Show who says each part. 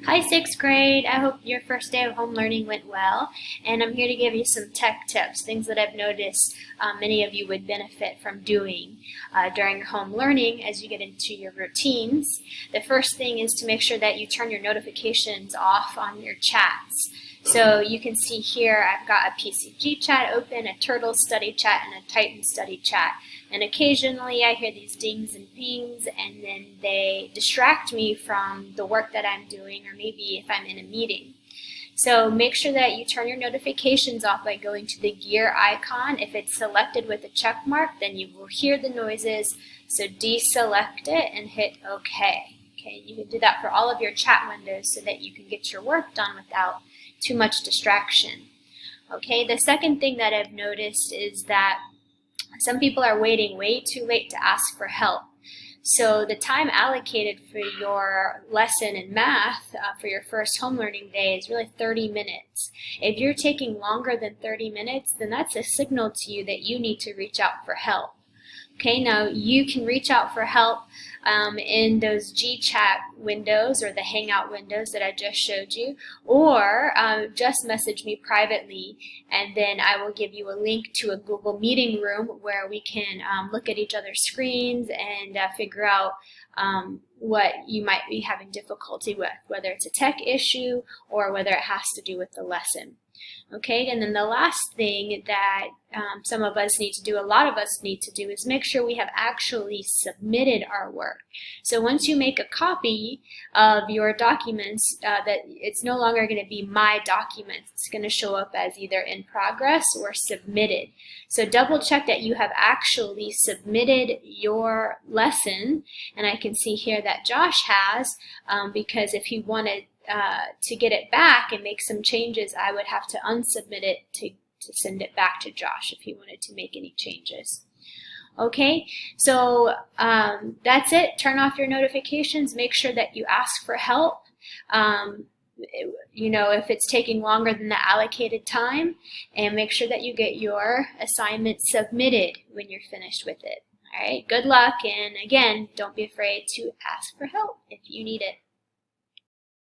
Speaker 1: Hi, sixth grade. I hope your first day of home learning went well. And I'm here to give you some tech tips, things that I've noticed many of you would benefit from doing during your home learning as you get into your routines. The first thing is to make sure that you turn your notifications off on your chats. So you can see here I've got a PCG chat open, a Turtle study chat, and a Titan study chat. And occasionally I hear these dings and pings, and then they distract me from the work that I'm doing, or maybe if I'm in a meeting. So make sure that you turn your notifications off by going to the gear icon. If it's selected with a check mark, then you will hear the noises. So deselect it and hit OK. Okay, you can do that for all of your chat windows so that you can get your work done without too much distraction. Okay, the second thing that I've noticed is that some people are waiting way too late to ask for help. So the time allocated for your lesson in math for your first home learning day is really 30 minutes. If you're taking longer than 30 minutes, then that's a signal to you that you need to reach out for help. Okay, now you can reach out for help in those GChat windows or the Hangout windows that I just showed you, or just message me privately, and then I will give you a link to a Google Meeting room where we can look at each other's screens and figure out what you might be having difficulty with, whether it's a tech issue or whether it has to do with the lesson. Okay, and then the last thing that some of us need to do, a lot of us need to do, is make sure we have actually submitted our work. So once you make a copy of your documents, that it's no longer going to be my documents. It's going to show up as either in progress or submitted. So double check that you have actually submitted your lesson, and I can see here that Josh has, because if he wanted to get it back and make some changes, I would have to unsubmit it to send it back to Josh if he wanted to make any changes. Okay, so that's it. Turn off your notifications. Make sure that you ask for help. If it's taking longer than the allocated time, and make sure that you get your assignment submitted when you're finished with it. All right, good luck, and again, don't be afraid to ask for help if you need it.